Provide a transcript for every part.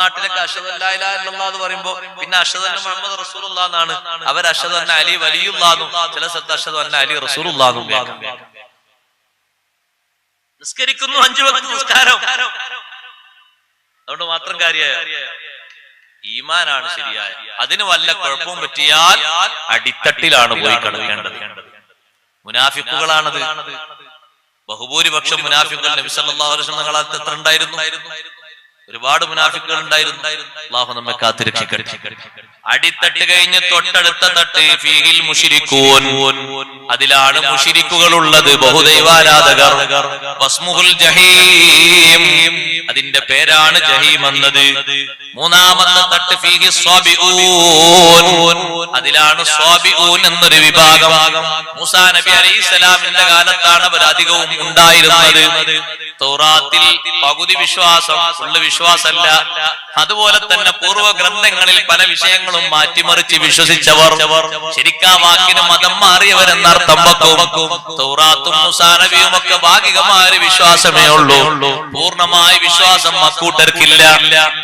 നാട്ടിലൊക്കെ അഷ്ഹദു അല്ലാ ഇലാഹ ഇല്ലല്ലാഹ് എന്ന് പറയുമ്പോ പിന്നെ അഷ്ഹദു അന്ന മുഹമ്മദ് റസൂലുള്ളാഹ് എന്നാണ്. അവർ അഷ്ഹദു അന്ന അലി വലിയുള്ളാഹ്, ചില സ്ഥലത്ത് അഷ്ഹദു അന്ന അലി റസൂലുള്ളാഹ്. നിസ്കരിക്കുന്നു 5 വക്ത് നിസ്കാരം, അതുകൊണ്ട് മാത്രം കാര്യമായ ഈമാനാണ് ശരിയായ. അതിന് വല്ല കുഴപ്പവും പറ്റിയാൽ അടിത്തട്ടിലാണ് പോയി കിടക്കേണ്ടത്. മുനാഫിക്കുകളാണത്. ബഹുഭൂരിപക്ഷം മുനാഫിക്കുകൾ നബി സല്ലല്ലാഹു അലൈഹി വസല്ലം കാലത്ത് എത്ര ഉണ്ടായിരുന്നു? ഒരുപാട് മുനാഫിക്കുകൾ ഉണ്ടായിരുന്നു. അല്ലാഹു നമ്മെ കാത്തുരക്ഷിക്കട്ടെ. അടിത്തട്ട് കഴിഞ്ഞ് തൊട്ടടുത്ത തട്ട് ഫീഹിൽ മുശ്രികൂൻ, അതിലാണ് മുശ്രിക്കുകൾ ഉള്ളത്, ബഹുദൈവാരാധകർ. വസ്മുഹുൽ ജഹീം, അതിന്റെ പേരാണ് ജഹീം എന്നത്. മൂന്നാമത്തെ തട്ട് ഫീഹി സ്വാബിഊൻ, അതിലാണ് സ്വാബിഊൻ എന്നൊരു വിഭാഗം. മൂസാ നബി അലൈഹിസ്സലാമിന്റെ കാലത്താണ് അവർ അധികവും ഉണ്ടായിരുന്നത്. തൗറാത്തിൽ പകുതി വിശ്വാസം, ഫുള്ള് വിശ്വാസമല്ല. അതുപോലെ തന്നെ പൂർവ്വ ഗ്രന്ഥങ്ങളിൽ പല വിഷയങ്ങളും മാറ്റിമറിച്ച് വിശ്വസിച്ചവർ, ശരിക്കാ വാക്കിന് മതം മാറിയവരെന്നർത്ഥം വെക്കും. തൗറാത്തും മൂസാ നബിയും ഒക്കെ ഭാഗികമായ വിശ്വാസമേ ഉള്ളൂ, പൂർണ്ണമായ വിശ്വാസം അക്കൂട്ടർക്കില്ല.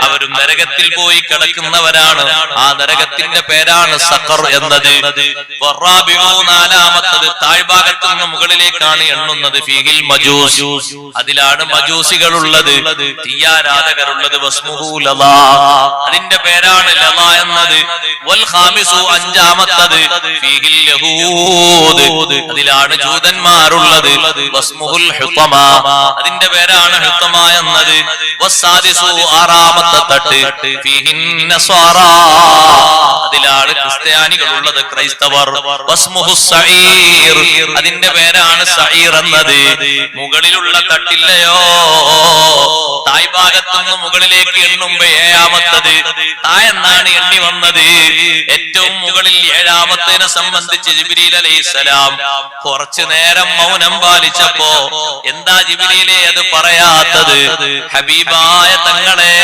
അവരും നരകത്തിൽ പോയി കിടക്കുന്നവരാണ്. ആ നരകത്തിന്റെ പേരാണ് സഖർ എന്നത്. നാലാമത്തത് താഴ്ഭാഗത്തു നിന്ന് മുകളിലേക്കാണ് എണ്ണുന്നത് ഫീഹിൽ മജൂസ്, അതിലാണ് മജൂസികൾ ഉള്ളത്, തീയാരാധകരുള്ളത്. വസ്മുഹു ലളാ, അതിന്റെ പേരാണ് ലളാ എന്നത്. വൽ ഖാമിസു, അഞ്ചാമത്തത് ഫീഹിൽ യഹൂദ്, അതിലാണ് ജൂതന്മാരുള്ളത്. വസ്മുഹുൽ ഹുതമാ, അതിന്റെ പേരാണ് ഹുതമാ എന്നത്. വസ്സാദിസു, ആറാമത്തെ തട്ട് ഫീഹിൻ നസ്വാറാ, അതിലാണ് ക്രിസ്ത്യാനികളുള്ളത്, ക്രൈസ്തവർ. വസ്മുഹുസ് സഈർ, അതിന്റെ പേരാണ് സഈർ എന്നത്. മുകളിലുള്ള തട്ടില്ലയോ, താഴ്ഭാഗത്തുനിന്ന് മുകളിലേക്ക് എണ്ണുമ്പോ ഏഴാമത്തത് തായെന്നാണ് എണ്ണി വന്നത്. ഏറ്റവും മുകളിൽ ഏഴാമത്തേനെ സംബന്ധിച്ച് ജിബ്രീൽ അലൈഹിസ്സലാം കുറച്ചു നേരം മൗനം പാലിച്ചപ്പോ, എന്താ ജിബ്രീലേ അത് പറയാത്തത്? ഹബീബായ തങ്ങളെ,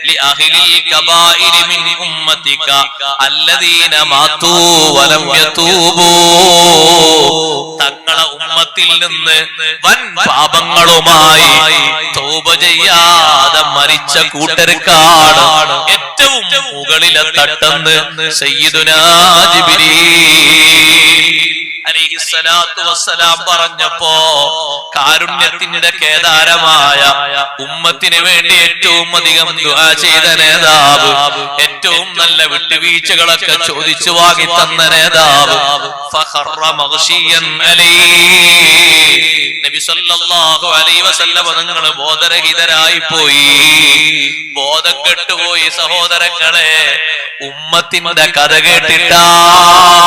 ലിഅഹ്ലിൽ കബായിരി മിൻ ഉമ്മതിക അല്ലദീന മാതൂ വലം യതൂബൂ, തങ്ങളെ ഉമ്മത്തിൽ നിന്ന് വൻ പാപങ്ങളുമായി തൗബ ചെയ്യാതെ മരിച്ച കൂട്ടർക്കാണ് ഏറ്റവും മുകളിലെ തട്ടെന്ന് സയ്യിദുനാ ജിബ്രീൽ അലൈഹിസ്സലാത്തു വസ്സലാം പറഞ്ഞപ്പോ, കാരുണ്യത്തിന്റെ കേദാരമായ ഉമ്മത്തിന് വേണ്ടി ഏറ്റവും അധികം ദുആ ചെയ്ത നേതാവ്, ഏറ്റവും നല്ല വിട്ടുവീഴ്ചകളൊക്കെ ചോദിച്ചു വാങ്ങി തന്ന നേതാവ്, ഫഖറ മഗ്ശിയൻ അലൈഹി, നബി സല്ലല്ലാഹു അലൈഹി വസല്ലം തങ്ങൾ ബോധരഹിതരായി പോയി, ബോധം കെട്ടുപോയി. സഹോദരങ്ങളെ, ഉമ്മത്തിന്റെ കഥ കേട്ടിട്ടാണ്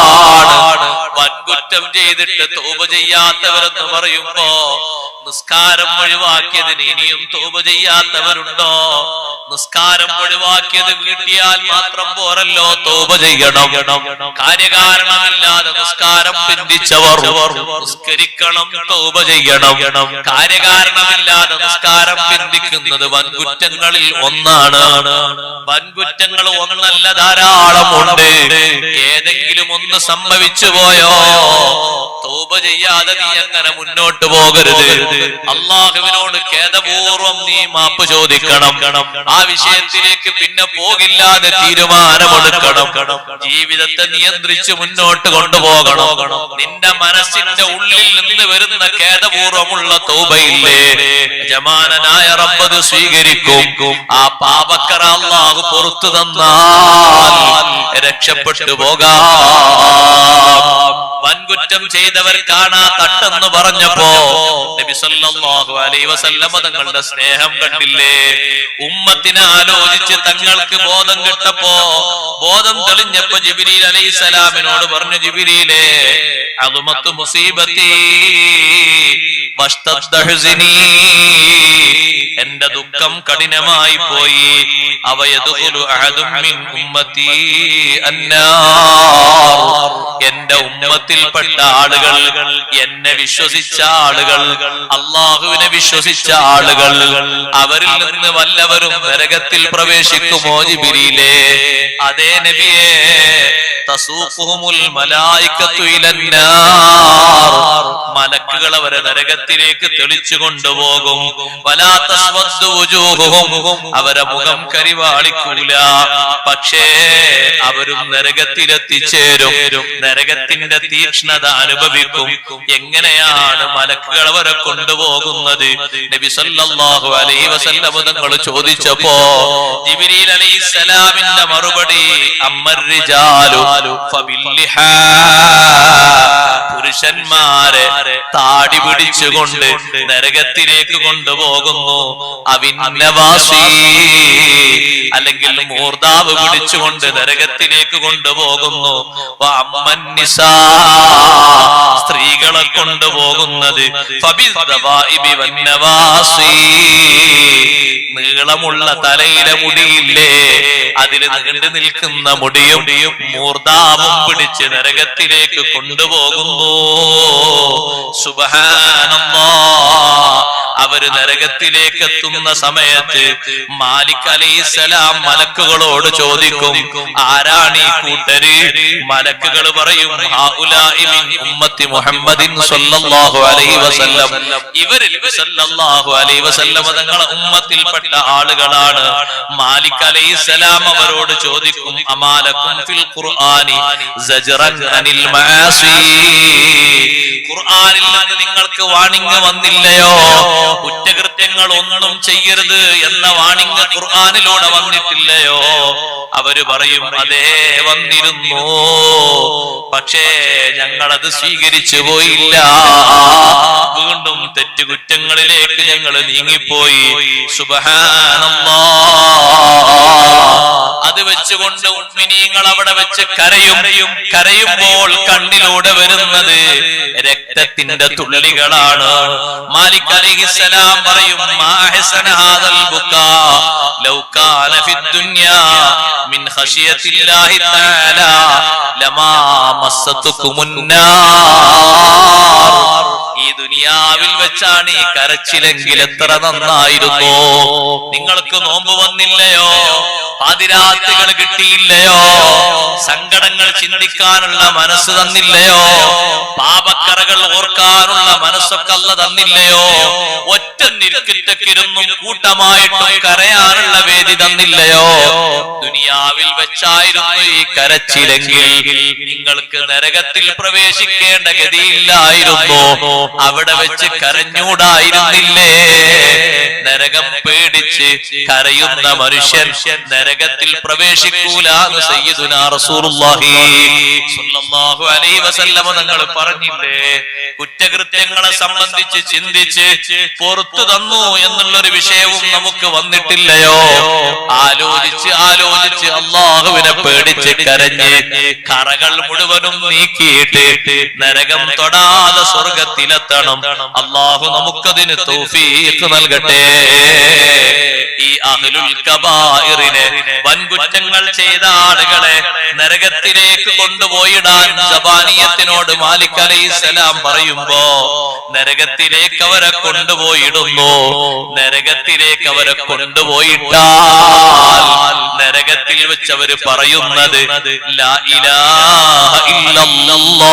വൻകുറ്റം ചെയ്തിട്ട് തൗബ ചെയ്യാത്തവരെന്ന് പറയുമ്പോ, നിസ്കാരം ഒഴിവാക്കിയതിന് ഇനിയും തൗബ ചെയ്യാത്തവരുണ്ടോ? നിസ്കാരം ഒഴിവാക്കിയത് വീട്ടിയാൽ മാത്രം പോരല്ലോ, തൗബ ചെയ്യണം. കാര്യകാരണമില്ലാതെ നിസ്കാരം പിന്തിച്ചവർ നിസ്കരിക്കണം, തൗബ ചെയ്യണം. കാര്യകാരണമില്ലാതെ നിസ്കാരം പിന്തിക്കുന്നത് വൻകുറ്റങ്ങളിൽ ഒന്നാണ്. വൻകുറ്റങ്ങൾ ഒന്നല്ല, ധാരാളമുണ്ട്. ഏതെങ്കിലും ഒന്ന് സംഭവിച്ചു പോയോ, തൗബ ചെയ്യാതെ നീ അങ്ങനെ മുന്നോട്ട് പോകരുത്. അള്ളാഹുവിനോട് ഖേദപൂർവം നീ മാപ്പ് ചോദിക്കണം. ആ വിഷയത്തിലേക്ക് പിന്നെ പോകില്ലാതെ തീരുമാനമെടുക്കണം. ജീവിതത്തെ നിയന്ത്രിച്ച് മുന്നോട്ട് കൊണ്ടുപോകണം. നിന്റെ മനസ്സിന്റെ ഉള്ളിൽ നിന്ന് വരുന്ന ഖേദപൂർവമുള്ള തൗബയില്ലേ, യജമാനനായ റബ്ബ് സ്വീകരിക്കും. ആ പാപക്കറ അല്ലാഹു പുറത്തു തന്നാൽ രക്ഷപ്പെട്ടു പോകാം. വൻകുറ്റം ചെയ്തവർക്കാണ് ആ തട്ടെന്ന് പറഞ്ഞപ്പോ നബി സല്ലല്ലാഹു അലൈഹി വസല്ലം തങ്ങളുടെ സ്നേഹം കണ്ടില്ലേ? ഉമ്മത്തിനെ ആലോചിച്ച് തങ്ങൾക്ക് ബോധം കിട്ടപ്പോ, ബോധം തെളിഞ്ഞപ്പോ ജിബ്രീൽ അലൈഹിസ്സലാമിനോട് പറഞ്ഞു, ജിബ്രീലേ, അദ്മത്തു മുസീബത്തി വസ്തദ്ദ ഹുസ്നി, എന്റെ ദുഃഖം കഠിനമായി പോയി. അവയദ്ഖുലു അഹദും മിൻ ഉമ്മത്തി അന്നാർ, എന്റെ ഉമ്മത്തിൽപ്പെട്ട ആളുകൾ, എന്നെ വിശ്വസിച്ച ആളുകൾ, അള്ളാഹുവിനെ വിശ്വസിച്ച ആളുകൾ, അവരിൽ നിന്ന് വല്ലവരും നരകത്തിൽ പ്രവേശിക്കുമോ ജിബ്രീലേ? അതേ നബിയേ, തസൂഖുഹുൽ മലായികത്തു ഇലന്നാർ, മലക്കുകൾ അവരെ നരകത്തിലേക്ക് തെളിച്ചു കൊണ്ടുപോകും. വലാ തസ്വദ്ദു വുജൂഹുഹും, അവരെ മുഖം കരിവാളിക്കൂല, പക്ഷേ അവരും നരകത്തിലെത്തിച്ചേരും, നരകത്തിന്റെ തീക്ഷ്ണത അനുഭവിക്കും. എങ്ങനെയാണ് മലക്കുകൾ അവരെ കൊണ്ടുപോകുന്നത്? നബി സല്ലല്ലാഹു അലൈഹി വസല്ലം തങ്ങൾ ചോദിച്ചപ്പോ ജിബ്രീൽ അലൈഹിസ്സലാമിന്റെ മറുപടി അമ്മർ റിജാലു ഫബില്ലിഹാ, പുരുഷന്മാരെ താടി പിടിച്ചുകൊണ്ട് നരകത്തിലേക്ക് കൊണ്ടുപോകുന്നു. അവിന്നവാസി, അല്ലെങ്കിൽ മൂർദാവ് പിടിച്ചുകൊണ്ട് നരകത്തിലേക്ക് കൊണ്ടുപോകുന്നു. അമ്മൻ നിസാ, സ്ത്രീകളെ കൊണ്ടുപോകുന്നത് ഫബിദ്ദവാഇബി വന്നവാസി, നീളമുള്ള തലയിലെ മുടിയില്ലേ, അതിൽ നീണ്ടു നിൽക്കുന്ന മുടിയും മൂർദാവും പിടിച്ച് നരകത്തിലേക്ക് കൊണ്ടുപോകുന്നു. സുബ്ഹാനല്ലാഹ്. അവര് നരകത്തിലേക്ക് എത്തുന്ന സമയത്ത് മാലിക് അലൈഹിസ്സലാം മലക്കുകളോട് ചോദിക്കും, ആരാണ് ഈ കൂട്ടര്? മലക്കുകൾ പറയും, ഹൗലാഇ മിൻ ഉമ്മത്തി മുഹമ്മദിൻ സ്വല്ലല്ലാഹു അലൈഹി വസല്ലം, ഇവരിൽ സ്വല്ലല്ലാഹു അലൈഹി വസല്ലം തങ്ങളുടെ ഉമ്മത്തിൽപ്പെട്ട ആളുകളാണ്. മാലിക് അലൈഹിസ്സലാം അവരോട് ചോദിക്കും, അമാലക്കും ഫിൽ ഖുർആനി സജ്റൻ അനിൽ മആസി, ഖുർആനിൽ നിന്ന് നിങ്ങൾക്ക് വാണിംഗ് വന്നില്ലയോ? കുറ്റകൃത്യങ്ങൾ ഒന്നും ചെയ്യരുത് എന്ന വാണിംഗ് ഖുർആനിലൂടെ വന്നിട്ടില്ലയോ? അവര് പറയും, അതേ വന്നിരുന്നു, പക്ഷേ ഞങ്ങളത് സ്വീകരിച്ചു പോയില്ല, വീണ്ടും തെറ്റുകുറ്റങ്ങളിലേക്ക് ഞങ്ങൾ നീങ്ങിപ്പോയി. സുബ്ഹാനല്ലാഹ്. അത് വെച്ചുകൊണ്ട് മുഅ്മിനീങ്ങൾ അവിടെ വെച്ച് കരയുമ്പോൾ കണ്ണിലൂടെ വരുന്നത് രക്തത്തിന്റെ തുള്ളികളാണ്. മാലിക് അലൈഹിസ്സലാം പറയും, മാ ഹസന ഹാദൽ ബുകാ ലൗ കാന ഫിദ്ദുനിയാ മിൻ ഖശിയത്തില്ലാഹി തആല ലമാ മസ്സതുകുമുന്നാർ, ഈ ദുനിയാവിൽ വെച്ചാണ് ഈ കരച്ചിലെങ്കിൽ എത്ര നന്നായിരുന്നു. നിങ്ങൾക്ക് നോമ്പ് വന്നില്ലയോ? പാതിരാത്രികൾ കിട്ടിയില്ലയോ? സങ്കടങ്ങൾ ചിന്തിക്കാനുള്ള മനസ്സ് തന്നില്ലയോ? പാപക്കറകൾ ഓർക്കാനുള്ള മനസ്സൊക്കെ അല്ല തന്നില്ലയോ? ഒറ്റ നിൽക്കിട്ടക്കിരുന്നും കൂട്ടമായിട്ടും കരയാനുള്ള വേദി തന്നില്ലയോ? ദുനിയാവിൽ വെച്ചായിരുന്നു ഈ കരച്ചിലെങ്കിൽ നിങ്ങൾക്ക് നരകത്തിൽ പ്രവേശിക്കേണ്ട ഗതിയില്ലായിരുന്നു, അവിടെ വെച്ച് കരഞ്ഞൂടായിരുന്നില്ലേ? നരകം പേടിച്ച് കരയുന്ന മനുഷ്യൻ നരകത്തിൽ പ്രവേശിക്കൂല എന്ന് സയ്യിദുനാ റസൂലുള്ളാഹി സ്വല്ലല്ലാഹു അലൈഹി വസല്ലം തങ്ങൾ പറഞ്ഞില്ലേ? കുറ്റകൃത്യങ്ങളെ സംബന്ധിച്ച് ചിന്തിച്ച് പുറത്തു തന്നു എന്നുള്ളൊരു വിഷയവും നമുക്ക് വന്നിട്ടില്ലയോ? ആലോചിച്ച് അള്ളാഹുവിനെ പേടിച്ച് കരഞ്ഞ് കറകൾ മുഴുവനും നീക്കിയിട്ട് നരകം തൊടാതെ സ്വർഗത്തിലെത്തണം. അള്ളാഹു നമുക്കതിന് തൗഫീഖ് നൽകട്ടെ. ഈ അഹ്ലുൽ കബായിറിനെ, വൻകുറ്റങ്ങൾ ചെയ്ത ആളുകളെ നരകത്തിലേക്ക് കൊണ്ടുപോയിടാൻ സബാനിയത്തിനോട് മാലിക് അലൈഹിസ്സലാം പറയുമ്പോ നരകത്തിലേക്ക് അവരെ കൊണ്ടുപോയിടുന്നു. നരകത്തിലേക്ക് അവരെ കൊണ്ടുപോയിട്ടാൽ നരകത്തിൽ വെച്ച് അവര് പറയുന്നത് ലാ ഇലാഹ ഇല്ലല്ലാഹ്.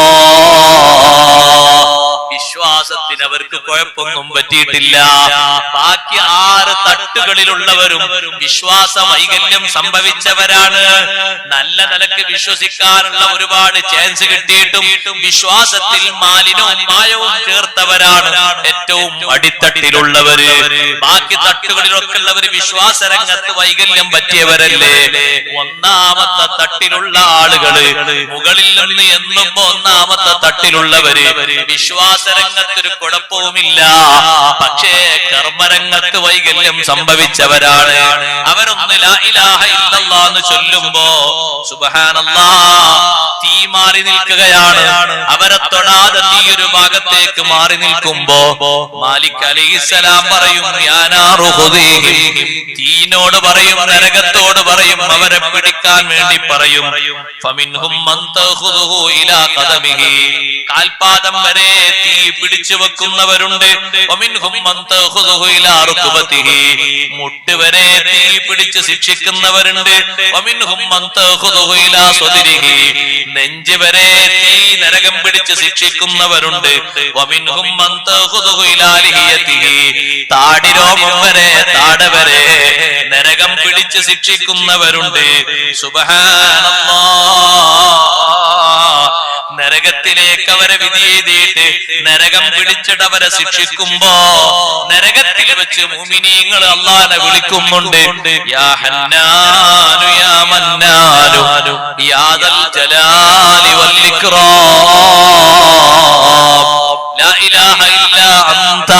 വിശ്വാസത്തിന് അവർക്ക് കുഴപ്പമൊന്നും പറ്റിയിട്ടില്ല. ബാക്കി 6 തട്ടുകളിലുള്ളവരും വിശ്വാസ വൈകല്യം സംഭവിച്ചവരാണ്. നല്ല നിലക്ക് വിശ്വസിക്കാനുള്ള ഒരുപാട് ചാൻസ് കിട്ടിയിട്ടും വിശ്വാസത്തിൽ മാലിന്യവും മായവും ചേർത്തവരാണ് ഏറ്റവും അടിത്തട്ടിലുള്ളവര്. ബാക്കി തട്ടുകളിലൊക്കെ ഉള്ളവര് വിശ്വാസ രംഗത്ത് വൈകല്യം പറ്റിയവരല്ലേ? ഒന്നാമത്തെ തട്ടിലുള്ള ആളുകള് മുകളിൽ നിന്ന് എന്നുമ്പോ ഒന്നാമത്തെ തട്ടിലുള്ളവര് വിശ്വാസ രംഗത്തൊരു കുഴപ്പവുമില്ല, പക്ഷേ കർമ്മരംഗത്ത് വൈകല്യം സംഭവിച്ചവരാണ്. അവരൊന്ന് ലാ ഇലാഹ ഇല്ലല്ലാഹ് എന്ന് ചൊല്ലുമ്പോ സുബ്ഹാനല്ലാഹ് തീ മാറി നിൽക്കുകയാണ്. അവരെ തൊടാതെ തീ ഒരു ഭാഗത്തേക്ക് മാറി നിൽക്കുമ്പോ മാലിക് അലൈഹിസ്സലാം പറയും, യാ നാറു ഖുദീഹി, തീനോട് പറയും, നരകത്തോട് പറയും, അവരെ പിടിക്കാൻ വേണ്ടി പറയും. ഫമിൻഹും മൻ തഖുദുഹു ഇലാ ഖദമിഹി, കാൽപാദം വരെ തീ പിടിച്ചു വെക്കുന്നവരുണ്ട്. വമിൻഹും മൻ തഖുദുഹു ഇലാ റുക്ബതിഹി, മുട്ട് വരെ തീ പിടിച്ച് ശിക്ഷിക്കുന്നവരുണ്ട്. നെഞ്ച് വരെ തീ നരകം പിടിച്ച് ശിക്ഷിക്കുന്നവരുണ്ട്. താടിരോമം വരെ താട വരെ നരകം പിടിച്ച് ശിക്ഷിക്കുന്നവരുണ്ട്. സുബ്ഹാനല്ലാഹ്. നരകത്തിലേക്ക് അവരെ വിധി എഴുതിയിട്ട് നരകം പിടിച്ചിട്ട് അവരെ ശിക്ഷിക്കുമ്പോ നരകത്തിൽ വെച്ച് മുഅ്മിനീങ്ങൾ അല്ലാഹനെ വിളിക്കുന്നുണ്ട്. യാ ഹന്നാനു യാ മന്നാനു യാ ദൽ ജലാലി വൽ ഇക്റാം ലാ ഇലാഹ ഇല്ലാ അൻത.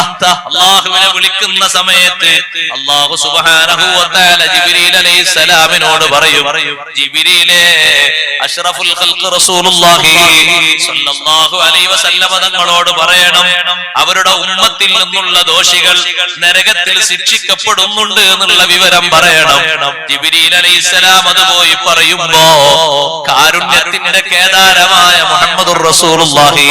അല്ലാഹുവിനെ വിളിക്കുന്ന സമയത്ത് അല്ലാഹു സുബ്ഹാനഹു വ തആല ജിബ്രീൽ അലൈഹിസ്സലാമിനോട് പറയും, ജിബ്രീലേ, അഷ്റഫുൽ ഖൽഖ് റസൂലുള്ളാഹി സ്വല്ലല്ലാഹു അലൈഹി വസല്ലമ തങ്ങളോട് പറയണം, അവരുടെ ഉമ്മത്തിൽ നിന്നുള്ള ദോഷികൾ നരകത്തിൽ ശിക്ഷിക്കപ്പെടുന്നുണ്ട് എന്നുള്ള വിവരം പറയണം. ജിബ്രീൽ അലൈഹിസ്സലാം അത് പോയി പറയുമ്പോ കാരുണ്യത്തിന്റെ കേദാരമായ മുഹമ്മദുർ റസൂലുള്ളാഹി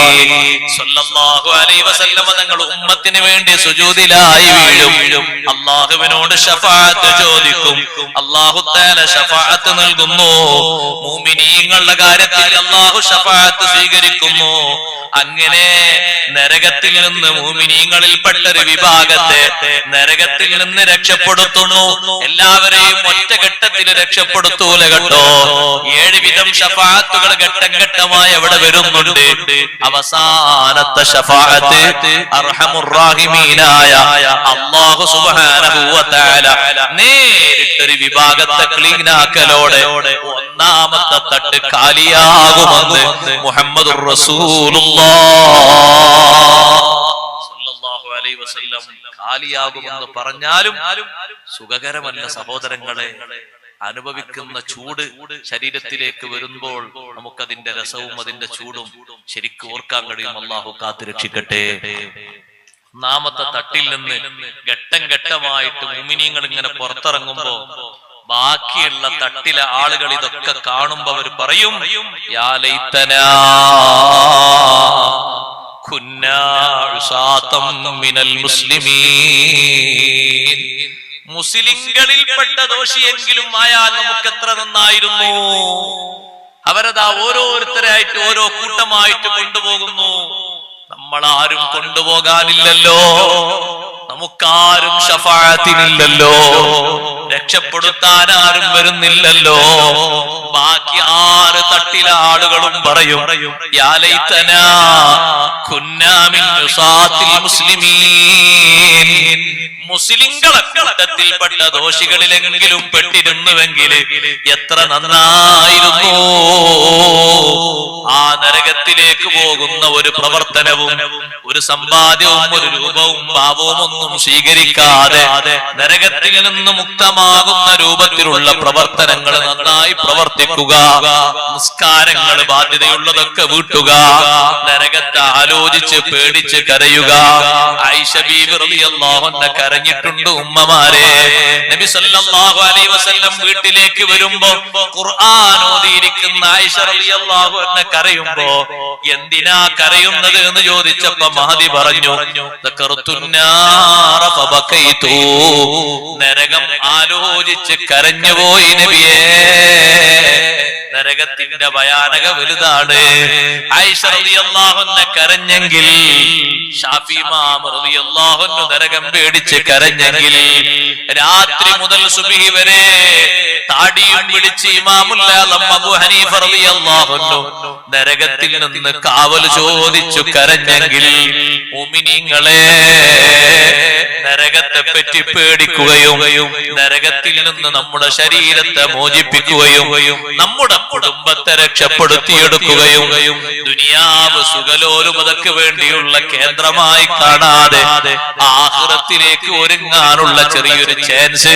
സ്വല്ലല്ലാഹു അലൈഹി വസല്ലമ തങ്ങൾ ഉമ്മത്തിന് വേണ്ടി സുജൂദിലായി വീഴും. അല്ലാഹുവിനോട് ശഫാഅത്ത് ചോദിക്കും. അല്ലാഹു തആല ശഫാഅത്ത് നൽകുന്നു. മുഅ്മിനീങ്ങളുടെ കാര്യത്തിൽ അല്ലാഹു ശഫാഅത്ത് സ്വീകരിക്കുന്നു. അങ്ങനെ നരകത്തിൽ നിന്ന് മുഅ്മിനീങ്ങളിൽപ്പെട്ട ഒരു വിഭാഗത്തെ നരകത്തിൽ നിന്ന് രക്ഷപ്പെടുത്തുന്നു. എല്ലാവരെയും ഒറ്റഘട്ടത്തിൽ രക്ഷപ്പെടുത്തൂല കേട്ടോ. 7 വിധം ശഫാഅത്തുകൾ ഘട്ടം ഘട്ടമായി അവിടെ വരുന്നുണ്ട്. അവസാനത്തെ ശഫാഅത്ത് അർഹമുർ റഹീമീനായ അല്ലാഹു സുബ്ഹാനഹു വ തആല നേരിട്ടൊരു വിഭാഗത്തെ ക്ലീനാക്കലോടെ ഒന്നാമത്തെ തട്ട് കാലിയാകുമെന്ന് മുഹമ്മദുർ റസൂലുള്ളാഹി അലൈഹി വസല്ലം. കാലിയാകുമെന്ന് പറഞ്ഞാലും സുഖകരമല്ല സഹോദരങ്ങളെ. അനുഭവിക്കുന്ന ചൂട് ശരീരത്തിലേക്ക് വരുമ്പോൾ നമുക്കതിന്റെ രസവും അതിന്റെ ചൂടും ശരിക്കും ഓർക്കാൻ കഴിയും. അല്ലാഹു കാത്തുരക്ഷിക്കട്ടെ. ഒന്നാമത്തെ തട്ടിൽ നിന്ന് ഘട്ടം ഘട്ടമായിട്ട് മുഅ്മിനീങ്ങൾ ഇങ്ങനെ പുറത്തിറങ്ങുമ്പോ ബാക്കിയുള്ള തട്ടിലെ ആളുകൾ ഇതൊക്കെ കാണുമ്പോ അവർ പറയും, യാ ലൈതനാ കുന്നാ ഉസാതം മിനൽ മുസ്ലിമീൻ. മുസ്ലിംകളിൽപ്പെട്ട ദോഷിയെങ്കിലും ആയാൽ നമുക്ക് എത്ര നന്നായിരുന്നു. അവരതാ ഓരോരുത്തരായിട്ട് ഓരോ കൂട്ടമായിട്ട് കൊണ്ടുപോകുന്നു. നമ്മളാരും കൊണ്ടുപോകാനില്ലല്ലോ, നമുക്കാരും ശഫാഅത്തിനില്ലല്ലോ, രക്ഷപ്പെടുത്താൻ ആരും വരുന്നില്ലല്ലോ. ബാക്കി 6 തട്ടിലെ ആളുകളും പറയും, യാ ലൈതനാ കുന്നാ മിൻ ഉസാത്തിൽ മുസ്ലിമീൻ. മുസ്ലിംകളെ കൂട്ടത്തിൽപ്പെട്ട ദോഷികളിലെങ്കിലും പെട്ടിരുന്നുവെങ്കിൽ എത്ര നന്നായിരുന്നു. ആ നരകത്തിലേക്ക് പോകുന്ന ഒരു പ്രവർത്തനവും ഒരു സമ്പാദ്യവും ഒരു രൂപവും ഭാവവും ഒന്നും സ്വീകരിക്കാതെ നരകത്തിൽ നിന്ന് മുക്തമാകുന്ന രൂപത്തിലുള്ള പ്രവർത്തനങ്ങൾ നന്നായി പ്രവർത്തിക്കുക. നിസ്കാരങ്ങൾ ബാധ്യതയുള്ളതൊക്കെ വീട്ടുക. നരകത്തെ ആലോചിച്ച് പേടിച്ച് കരയുക. ആയിഷ ബീവി റളിയല്ലാഹു അൻഹ കരഞ്ഞിട്ടുണ്ട്. ഉമ്മമാരെ, നബി സല്ലല്ലാഹു അലൈഹി വസല്ലം വീട്ടിലേക്ക് വരുമ്പോ ഖുർആൻ ഓതിയിരിക്കുന്ന ആയിഷ റളിയല്ലാഹു അൻഹ കരയുമ്പോ എന്തിനാ കരയുന്നത് എന്ന് ചോദിച്ചപ്പോ മഹദി പറഞ്ഞു, ദക്കർതുന്നാറ ഫബകൈതു. നരകം ആലോചിച്ച് കരഞ്ഞുപോയി നബിയേ. നരകത്തിന്റെ ഭയാനക വലുതാണ്. ആയിഷ റളിയല്ലാഹു അൻഹ കരഞ്ഞെങ്കിൽ, ശാഫി ഇമാം റളിയല്ലാഹു അൻഹു നരകം പേടിച്ച് കരഞ്ഞെങ്കിൽ, രാത്രി മുതൽ സുബ്ഹി വരെ താടിയും പിടിച്ച് ഇമാമുൽ ആലം അബൂ ഹനീഫ റളിയല്ലാഹു അൻഹു നരകത്തിൽ നിന്ന് കാവൽ ചോദിച്ചു കരഞ്ഞെങ്കിൽ, മുഅ്മിനീങ്ങളെ, നരകത്തെ പറ്റി പേടിക്കുകയും നരകത്തിൽ നിന്ന് നമ്മുടെ ശരീരത്തെ മോചിപ്പിക്കുകയും നമ്മുടെ കുടുംബത്തെ രക്ഷപ്പെടുത്തിയെടുക്കുകയും ദുനിയാവ് സുഖലോലുപതയ്ക്ക് വേണ്ടിയുള്ള കേന്ദ്രമായി കാണാതെ ആഖിറത്തിലേക്ക് ഒരുങ്ങാനുള്ള ചെറിയൊരു ചാൻസ്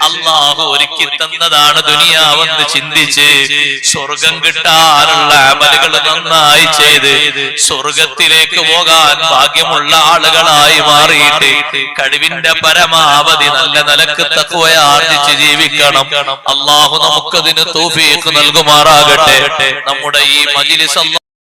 അല്ലാഹു ഒരുക്കി തന്നതാണ് ദുനിയാവെന്ന് ചിന്തിച്ച് സ്വർഗം കിട്ടാനുള്ള അമലുകൾ നന്നായി ചെയ്ത് സ്വർഗത്തിലേക്ക് പോകാൻ ഭാഗ്യമുള്ള ആളുകളായി മാറിയിട്ട് കഴിവിന്റെ പരമാവധി നല്ല നിലക്ക് തഖ്വയാർജിച്ച് ജീവിക്കണം. അല്ലാഹു നമുക്കതിന് തൗഫീഖ് നൽകുമാറാകട്ടെ. നമ്മുടെ ഈ മജ്ലിസ്